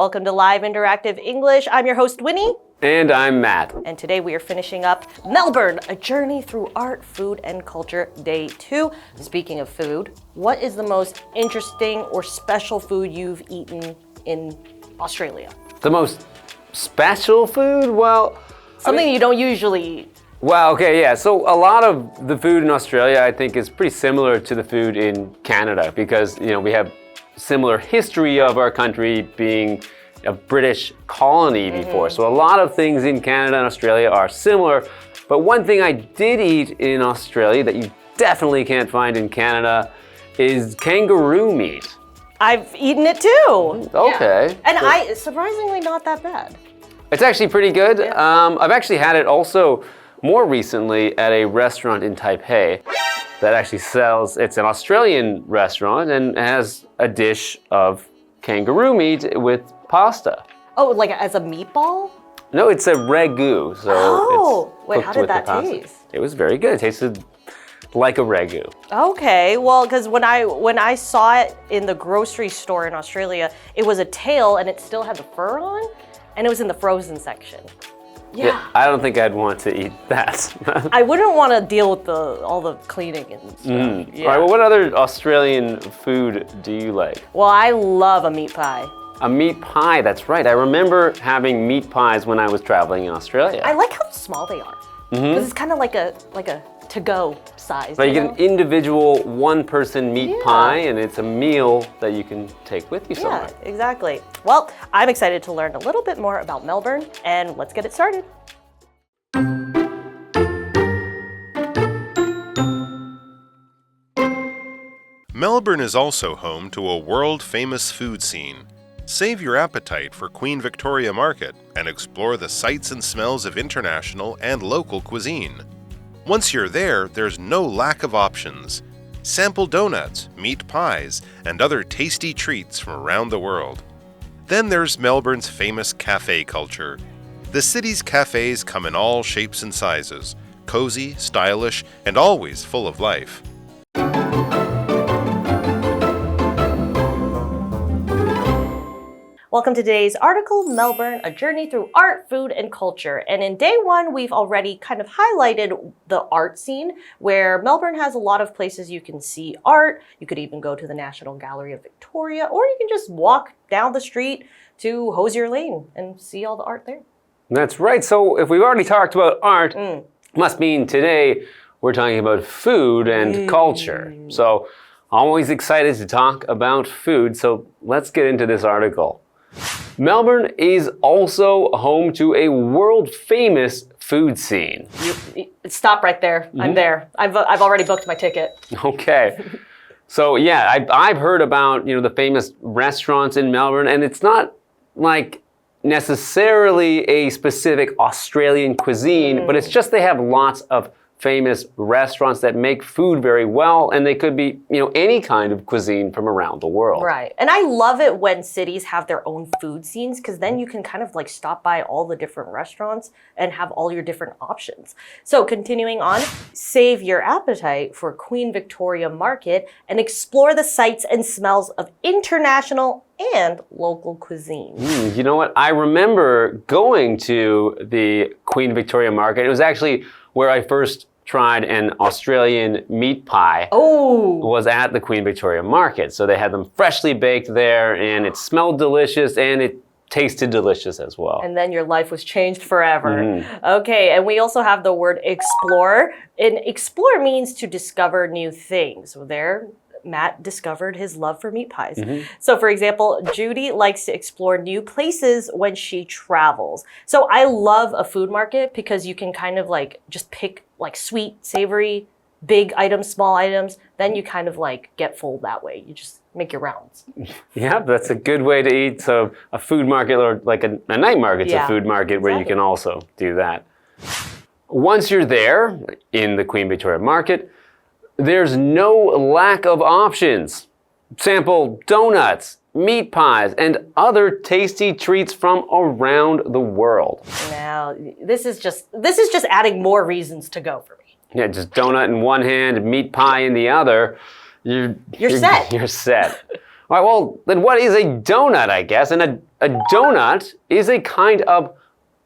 Welcome to Live Interactive English. I'm your host, Winnie. And I'm Matt. And today we are finishing up Melbourne, a journey through art, food, and culture, day 2. Speaking of food, what is the most interesting or special food you've eaten in Australia? The most special food? Well, something you don't usually eat. Well, okay, yeah. So a lot of the food in Australia, I think, is pretty similar to the food in Canada because, we have similar history of our country being a British colony before. So a lot of things in Canada and Australia are similar. But one thing I did eat in Australia that you definitely can't find in Canada is kangaroo meat. I've eaten it too. Okay. Yeah. And surprisingly not that bad. It's actually pretty good. Yeah. I've actually had it also more recently at a restaurant in Taipei that actually sells, it's an Australian restaurant and has a dish of kangaroo meat with pasta. Oh, like as a meatball? No, it's a ragu. So it's wait, how did that taste? It was very good. It tasted like a ragu. Okay, well, because when I saw it in the grocery store in Australia, it was a tail and it still had the fur on, and it was in the frozen section. Yeah. I don't think I'd want to eat that. I wouldn't want to deal with all the cleaning and stuff. Yeah. All right, well, what other Australian food do you like? Well, I love a meat pie. A meat pie, that's right. I remember having meat pies when I was traveling in Australia. I like how small they are. Because it's kind of like a to-go size. But you get an individual one-person meat pie, and it's a meal that you can take with you somewhere. Yeah, exactly. Well, I'm excited to learn a little bit more about Melbourne, and let's get it started. Melbourne is also home to a world-famous food scene. Save your appetite for Queen Victoria Market and explore the sights and smells of international and local cuisine. Once you're there, there's no lack of options. Sample donuts, meat pies, and other tasty treats from around the world. Then there's Melbourne's famous cafe culture. The city's cafes come in all shapes and sizes, cozy, stylish, and always full of life. Welcome to today's article, Melbourne, a journey through art, food, and culture. And in day 1, we've already kind of highlighted the art scene, where Melbourne has a lot of places you can see art. You could even go to the National Gallery of Victoria, or you can just walk down the street to Hosier Lane and see all the art there. That's right. So if we've already talked about art, must mean today we're talking about food and culture. So always excited to talk about food. So let's get into this article. Melbourne is also home to a world-famous food scene. Stop right there. I'm there. I've already booked my ticket. Okay. So yeah, I've heard about, the famous restaurants in Melbourne, and it's not like necessarily a specific Australian cuisine, but it's just they have lots of famous restaurants that make food very well, and they could be, any kind of cuisine from around the world. Right. And I love it when cities have their own food scenes, because then you can kind of like stop by all the different restaurants and have all your different options. So continuing on, save your appetite for Queen Victoria Market and explore the sights and smells of international and local cuisine. You know what? I remember going to the Queen Victoria Market. It was actually where I first tried an Australian meat pie. Was at the Queen Victoria Market. So they had them freshly baked there, and it smelled delicious, and it tasted delicious as well. And then your life was changed forever. Okay, and we also have the word explore. And explore means to discover new things. So there, Matt discovered his love for meat pies. So for example, Judy likes to explore new places when she travels. So I love a food market because you can kind of like just pick like sweet, savory, big items, small items. Then you kind of like get full that way. You just make your rounds. Yeah, that's a good way to eat. So a food market, or like a night market's a food market where you can also do that. Once you're there in the Queen Victoria Market, there's no lack of options. Sample donuts, meat pies, and other tasty treats from around the world. Now, this is just adding more reasons to go for me. Yeah, just donut in one hand, meat pie in the other. You're set. You're set. All right, well, then what is a donut, I guess? And a donut is a kind of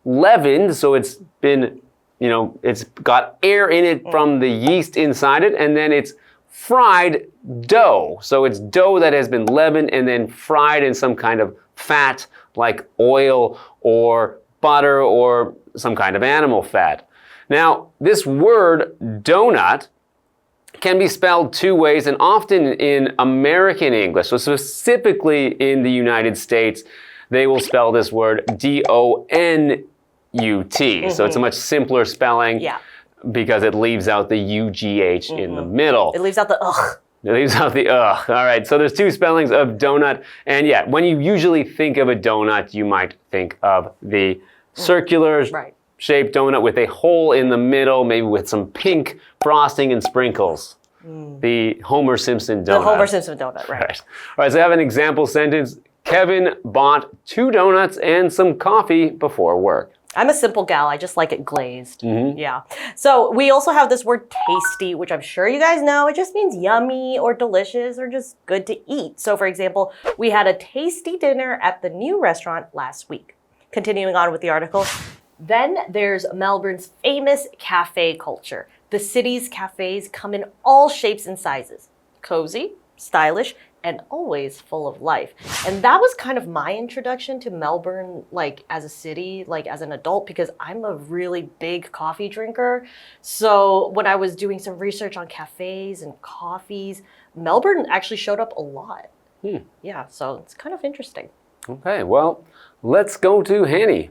leavened, so it's been, it's got air in it from the yeast inside it, and then it's fried dough. So it's dough that has been leavened and then fried in some kind of fat like oil or butter or some kind of animal fat. Now, this word donut can be spelled two ways and often in American English. So specifically in the United States, they will spell this word D-O-N-U-T. So it's a much simpler spelling. Yeah. Because it leaves out the U-G-H in the middle. It leaves out the ugh. It leaves out the ugh. All right, so there's two spellings of donut. And yeah, when you usually think of a donut, you might think of the circular shaped donut with a hole in the middle, maybe with some pink frosting and sprinkles. The Homer Simpson donut. The Homer Simpson donut, right. All right, so I have an example sentence. Kevin bought 2 donuts and some coffee before work. I'm a simple gal. I just like it glazed. Yeah. So we also have this word tasty, which I'm sure you guys know. It just means yummy or delicious or just good to eat. So for example, we had a tasty dinner at the new restaurant last week. Continuing on with the article. Then there's Melbourne's famous cafe culture. The city's cafes come in all shapes and sizes. Cozy, stylish, and always full of life. And that was kind of my introduction to Melbourne, like as a city, like as an adult, because I'm a really big coffee drinker. So when I was doing some research on cafes and coffees, Melbourne actually showed up a lot. Yeah, so it's kind of interesting. Okay, well, let's go to Hanny.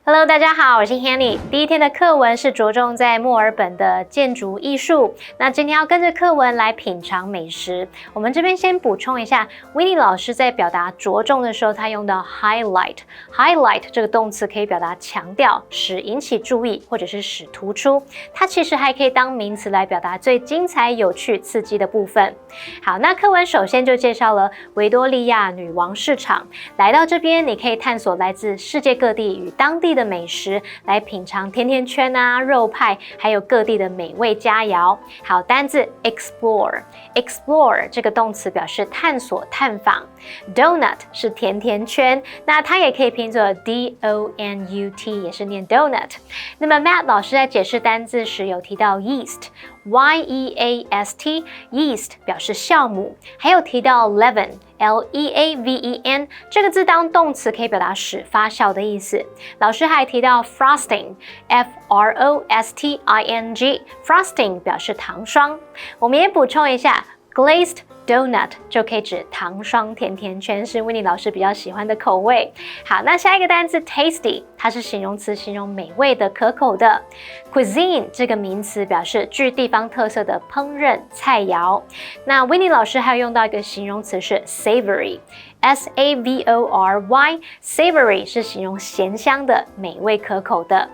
Hello， 大家好，我是 Hanny。第一天的课文是着重在墨尔本的建筑艺术。那今天要跟着课文来品尝美食。我们这边先补充一下 ，Winnie 老师在表达着重的时候，他用到 highlight。highlight 这个动词可以表达强调、使引起注意，或者是使突出。它其实还可以当名词来表达最精彩、有趣、刺激的部分。好，那课文首先就介绍了维多利亚女王市场。来到这边，你可以探索来自世界各地与当地的美食，来品尝甜甜圈啊、肉派，还有各地的美味佳肴。好，单字 explore 这个动词表示探索、探访。Donut 是甜甜圈，那它也可以拼作 D-O-N-U-T， 也是念 donut。那么 Matt 老师在解释单字时有提到 yeast。Y-E-A-S-T yeast 表示酵母，还有提到 leaven L-E-A-V-E-N 这个字当动词可以表达使发酵的意思。老师还提到 frosting F-R-O-S-T-I-N-G frosting 表示糖霜。我们也补充一下 glazed donut 就可以指糖霜甜甜圈，是 Winnie 老师比较喜欢的口味。好，那下一个单字 tasty 它是形容词，形容美味的、可口的。Cuisine 这个名词表示具地方特色的烹饪菜肴。那 Winnie 老师还有用到一个形容词是 savory S-A-V-O-R-Y savory 是形容咸香的、美味可口的。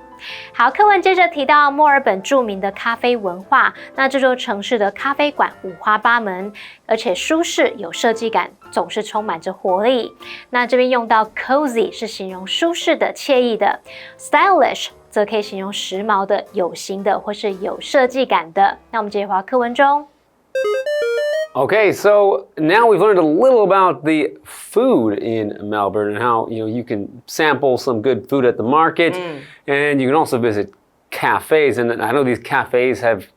好，课文接着提到墨尔本著名的咖啡文化，那这座城市的咖啡馆五花八门，而且舒适有设计感，总是充满着活力。那这边用到 cozy 是形容舒适的、惬意的 ，stylish 则可以形容时髦的、有型的或是有设计感的。那我们接着回到课文中。Okay, so now we've learned a little about the food in Melbourne and how you can sample some good food at the market, and you can also visit cafes. And I know these cafes have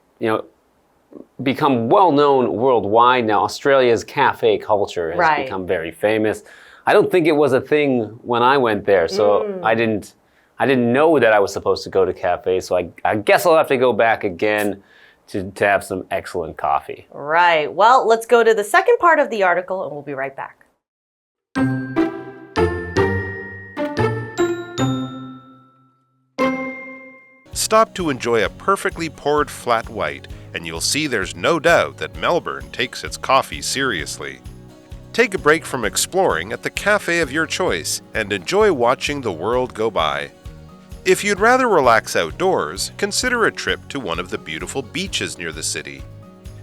become well known worldwide now. Australia's cafe culture has become very famous. I don't think it was a thing when I went there, so I didn't know that I was supposed to go to cafes. So I guess I'll have to go back again. To have some excellent coffee. Right. Well, let's go to the second part of the article and we'll be right back. Stop to enjoy a perfectly poured flat white, and you'll see there's no doubt that Melbourne takes its coffee seriously. Take a break from exploring at the cafe of your choice and enjoy watching the world go by. If you'd rather relax outdoors, consider a trip to one of the beautiful beaches near the city.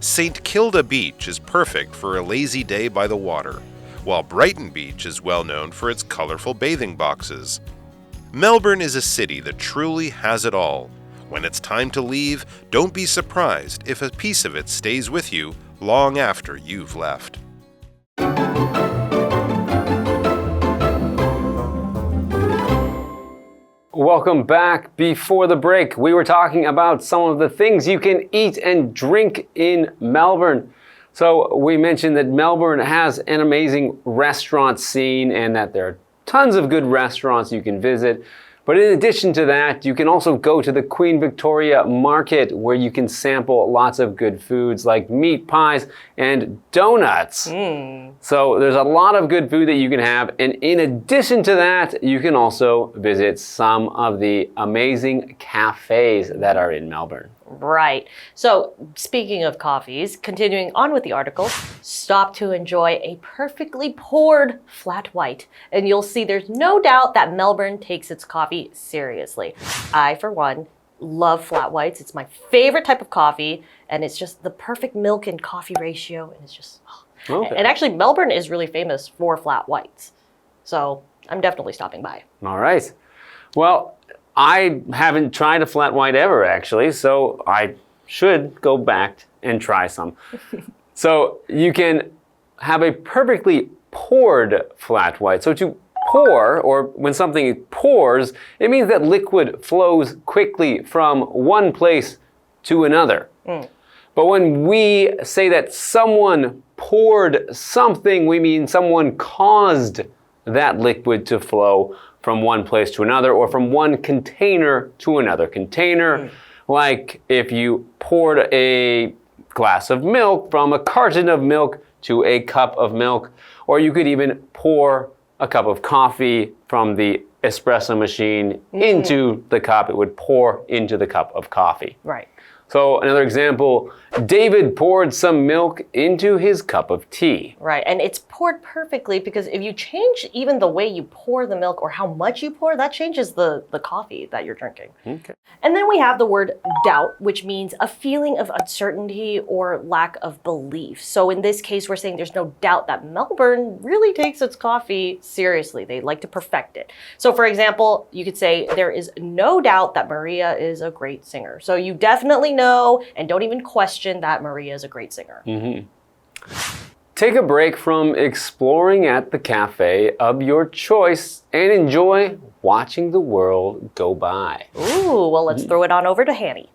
St. Kilda Beach is perfect for a lazy day by the water, while Brighton Beach is well known for its colorful bathing boxes. Melbourne is a city that truly has it all. When it's time to leave, don't be surprised if a piece of it stays with you long after you've left. Welcome back. Before the break, we were talking about some of the things you can eat and drink in Melbourne. So we mentioned that Melbourne has an amazing restaurant scene and that there are tons of good restaurants you can visit. But in addition to that, you can also go to the Queen Victoria Market where you can sample lots of good foods like meat pies and donuts. So there's a lot of good food that you can have. And in addition to that, you can also visit some of the amazing cafes that are in Melbourne. Right. So, speaking of coffees, continuing on with the article, stop to enjoy a perfectly poured flat white. And you'll see there's no doubt that Melbourne takes its coffee seriously. I, for one, love flat whites. It's my favorite type of coffee, and it's just the perfect milk and coffee ratio, and it's just... Okay. And actually, Melbourne is really famous for flat whites. So, I'm definitely stopping by. All right. Well, I haven't tried a flat white ever, actually, so I should go back and try some. So you can have a perfectly poured flat white. So to pour, or when something pours, it means that liquid flows quickly from one place to another. But when we say that someone poured something, we mean someone caused that liquid to flow from one place to another, or from one container to another container. Like if you poured a glass of milk from a carton of milk to a cup of milk, or you could even pour a cup of coffee from the espresso machine into the cup. It would pour into the cup of coffee. Right. So another example, David poured some milk into his cup of tea. Right, and it's poured perfectly because if you change even the way you pour the milk or how much you pour, that changes the coffee that you're drinking. Okay. And then we have the word doubt, which means a feeling of uncertainty or lack of belief. So in this case, we're saying there's no doubt that Melbourne really takes its coffee seriously. They like to perfect it. So for example, you could say there is no doubt that Maria is a great singer. So you definitely know and don't even question that Maria is a great singer. Take a break from exploring at the cafe of your choice and enjoy watching the world go by. Ooh, well, let's throw it on over to Hanny.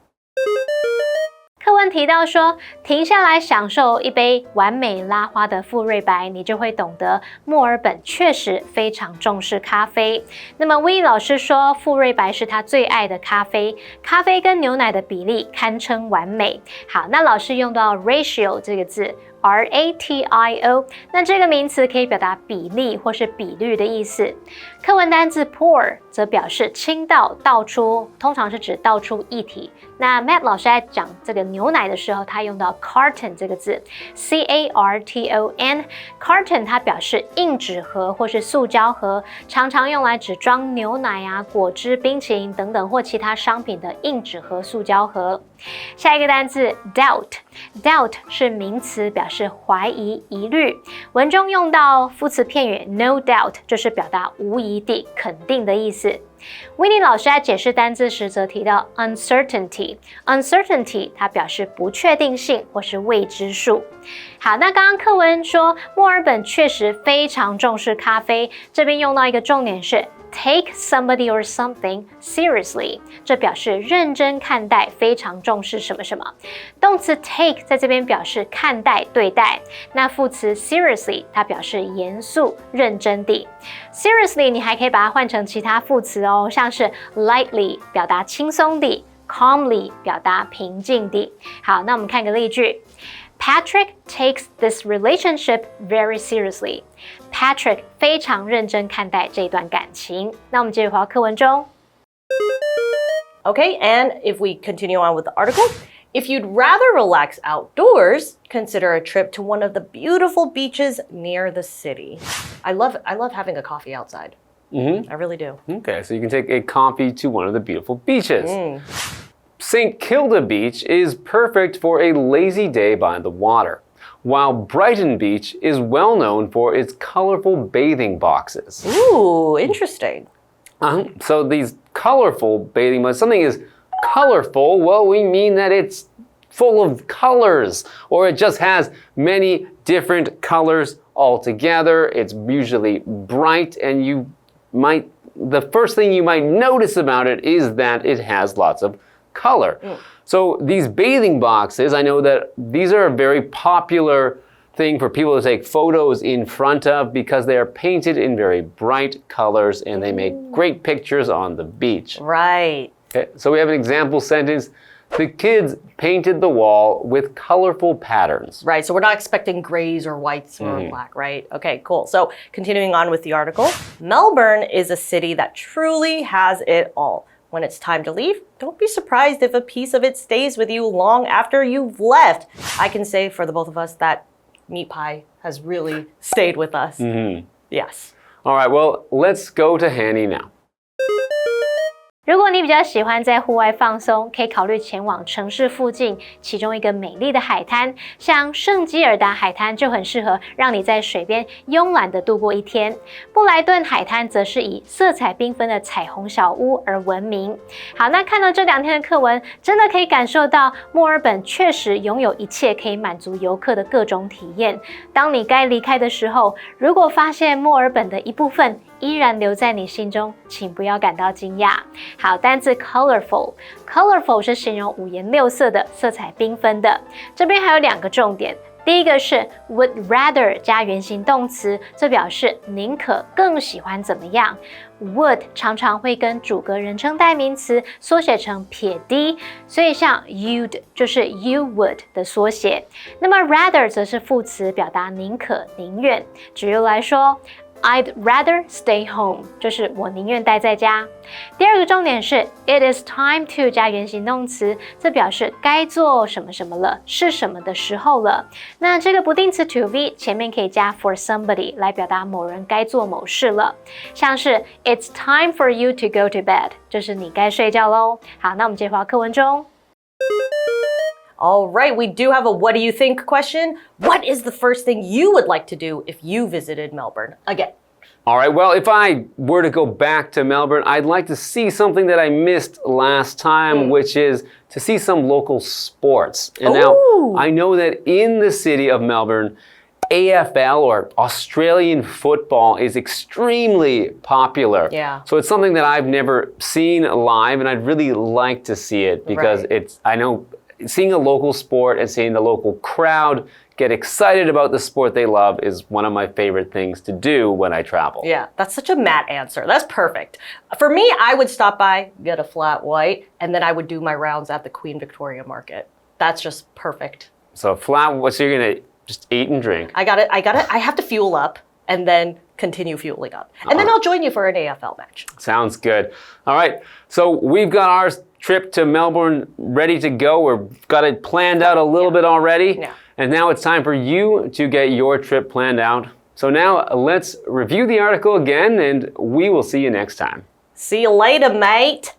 课文提到说，停下来享受一杯完美拉花的馥芮白，你就会懂得墨尔本确实非常重视咖啡。那么Winnie老师说，馥芮白是他最爱的咖啡，咖啡跟牛奶的比例堪称完美。好，那老师用到 ratio 这个字。ratio， 那这个名词可以表达比例或是比率的意思。课文单字 pour 则表示倾倒、倒出，通常是指倒出液体。那 Matt 老师在讲这个牛奶的时候，他用到 carton 这个字 ，carton，carton 它表示硬纸盒或是塑胶盒，常常用来指装牛奶啊、果汁、冰淇淋等等或其他商品的硬纸盒、塑胶盒。下一个单字 doubt 是名词，表示怀疑、疑虑。文中用到副词片语 no doubt， 就是表达无疑地、肯定的意思。Winnie 老师在解释单字时则提到 uncertainty， 它表示不确定性或是未知数。好，那刚刚课文说墨尔本确实非常重视咖啡，这边用到一个重点是take somebody or something seriously， 这表示认真看待，非常重视什么什么。动词 take 在这边表示看待、对待。那副词 seriously 它表示严肃、认真地。seriously 你还可以把它换成其他副词哦，像是 lightly 表达轻松地， calmly 表达平静地。好，那我们看个例句。Patrick takes this relationship very seriously. Patrick 非常认真看待这段感情。那我们继续回到课文中。Okay, and if we continue on with the article, if you'd rather relax outdoors, consider a trip to one of the beautiful beaches near the city. I love having a coffee outside. I really do. Okay, so you can take a coffee to one of the beautiful beaches. St. Kilda Beach is perfect for a lazy day by the water, while Brighton Beach is well known for its colorful bathing boxes. Ooh, interesting. So these colorful bathing boxes, something is colorful, well, we mean that it's full of colors, or it just has many different colors all together. It's usually bright, and you might the first thing you might notice about it is that it has lots of color. So these bathing boxes, I know that these are a very popular thing for people to take photos in front of because they are painted in very bright colors and they make great pictures on the beach. Right. Okay, so we have an example sentence. The kids painted the wall with colorful patterns. Right, so we're not expecting grays or whites or black, right? Okay, cool. So continuing on with the article, Melbourne is a city that truly has it all. When it's time to leave, don't be surprised if a piece of it stays with you long after you've left. I can say for the both of us that meat pie has really stayed with us. Yes. All right, well, let's go to Hanny now. 如果你比较喜欢在户外放松，可以考虑前往城市附近其中一个美丽的海滩，像圣基尔达海滩就很适合让你在水边慵懒地度过一天。布莱顿海滩则是以色彩缤纷的彩虹小屋而闻名。好，那看到这2天的课文，真的可以感受到墨尔本确实拥有一切可以满足游客的各种体验。当你该离开的时候，如果发现墨尔本的一部分依然留在你心中，请不要感到惊讶。好，单字 colorful 是形容五颜六色的、色彩缤纷的。这边还有2个重点。第一个是 would rather 加原形动词，这表示宁可、更喜欢怎么样。would 常常会跟主格人称代名词缩写成撇 d， 所以像 you'd 就是 you would 的缩写。那么 rather 则是副词，表达宁可、宁愿。举例来说，I'd rather stay home， 就是我宁愿待在家。第2个重点是 It is time to 加原形动词，这表示该做什么什么了，是什么的时候了。那这个不定词 to be 前面可以加 for somebody 来表达某人该做某事了，像是 It's time for you to go to bed， 就是你该睡觉咯。好，那我们接回到课文中。All right, we do have a what do you think question. What is the first thing you would like to do if you visited Melbourne again? All right, well, if I were to go back to Melbourne, I'd like to see something that I missed last time, which is to see some local sports. And now, I know that in the city of Melbourne, AFL or Australian football is extremely popular. Yeah. So it's something that I've never seen live and I'd really like to see it because I know seeing a local sport and seeing the local crowd get excited about the sport they love is one of my favorite things to do when I travel. Yeah, that's such a Matt answer. That's perfect. For me, I would stop by, get a flat white, and then I would do my rounds at the Queen Victoria Market. That's just perfect. So flat, so you're gonna just eat and drink. I have to fuel up and then continue fueling up. And then I'll join you for an AFL match. Sounds good. All right, so we've got our trip to Melbourne ready to go. We've got it planned out a little bit already. Yeah. And now it's time for you to get your trip planned out. So now let's review the article again and we will see you next time. See you later, mate.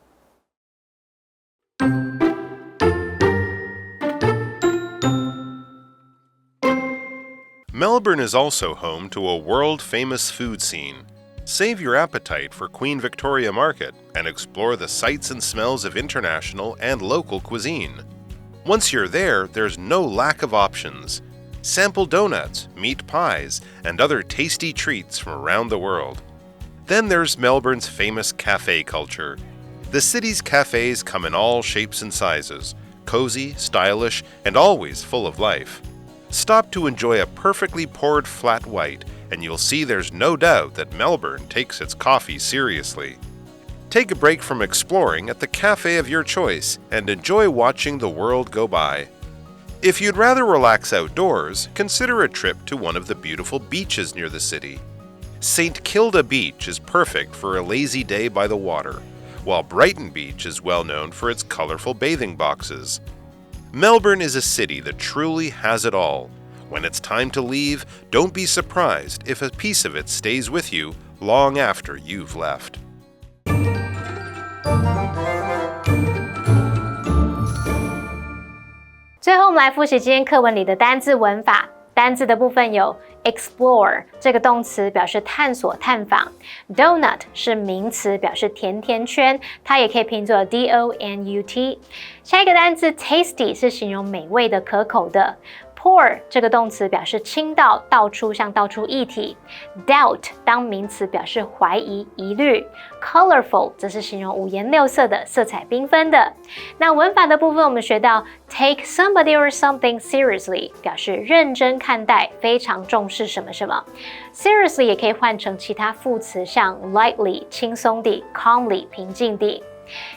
Melbourne is also home to a world-famous food scene. Save your appetite for Queen Victoria Market and explore the sights and smells of international and local cuisine. Once you're there, there's no lack of options. Sample donuts, meat pies, and other tasty treats from around the world. Then there's Melbourne's famous cafe culture. The city's cafes come in all shapes and sizes, cozy, stylish, and always full of life. Stop to enjoy a perfectly poured flat white, and you'll see there's no doubt that Melbourne takes its coffee seriously. Take a break from exploring at the cafe of your choice and enjoy watching the world go by. If you'd rather relax outdoors, consider a trip to one of the beautiful beaches near the city. St. Kilda Beach is perfect for a lazy day by the water, while Brighton Beach is well known for its colorful bathing boxes. Melbourne is a city that truly has it all. When it's time to leave, don't be surprised if a piece of it stays with you long after you've left. 最后，我们来复习今天课文里的单字文法。单字的部分有 explore 这个动词表示探索、探访 ，donut 是名词表示甜甜圈，它也可以拼作 donut。下一个单字 tasty 是形容美味的、可口的 Pour 这个动词表示倾倒、倒出，像倒出液体。Doubt 当名词表示怀疑、疑虑。Colorful 则是形容五颜六色的、色彩缤纷的。那文法的部分我们学到 take somebody or something seriously 表示认真看待、非常重视什么什么。Seriously 也可以换成其他副词，像 lightly 轻松地、calmly 平静地。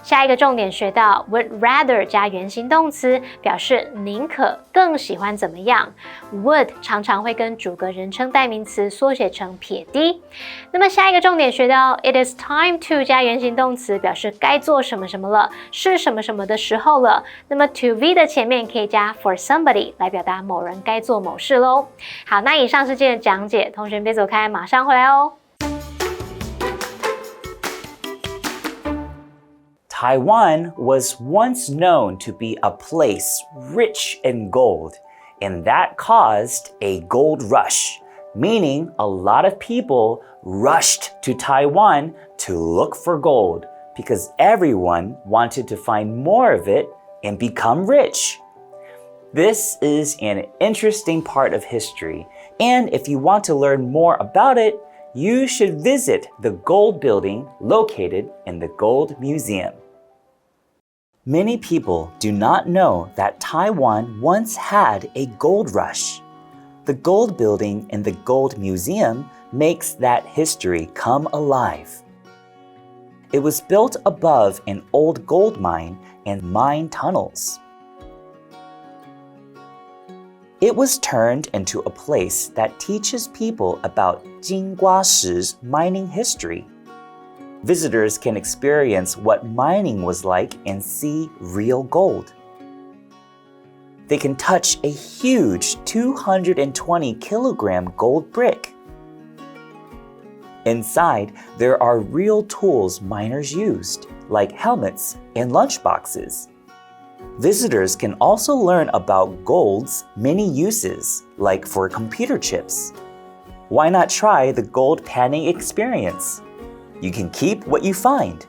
下一个重点学到 would rather 加原形动词，表示宁可、更喜欢怎么样。would 常常会跟主格人称代名词缩写成撇 d。那么下一个重点学到 it is time to 加原形动词，表示该做什么什么了，是什么什么的时候了。那么 to be 的前面可以加 for somebody 来表达某人该做某事咯。好，那以上是今天的讲解，同学别走开，马上回来哦。Taiwan was once known to be a place rich in gold, and that caused a gold rush, meaning a lot of people rushed to Taiwan to look for gold because everyone wanted to find more of it and become rich. This is an interesting part of history, and if you want to learn more about it, you should visit the gold building located in the Gold Museum. Many people do not know that Taiwan once had a gold rush. The gold building in the Gold Museum makes that history come alive. It was built above an old gold mine and mine tunnels. It was turned into a place that teaches people about Jinggua Shi's mining history. Visitors can experience what mining was like and see real gold. They can touch a huge 220-kilogram gold brick. Inside, there are real tools miners used, like helmets and lunchboxes. Visitors can also learn about gold's many uses, like for computer chips. Why not try the gold panning experience? You can keep what you find.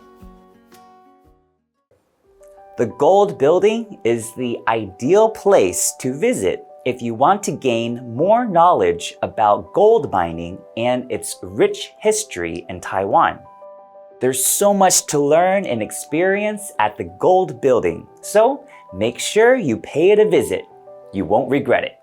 The Gold Building is the ideal place to visit if you want to gain more knowledge about gold mining and its rich history in Taiwan. There's so much to learn and experience at the Gold Building, so make sure you pay it a visit. You won't regret it.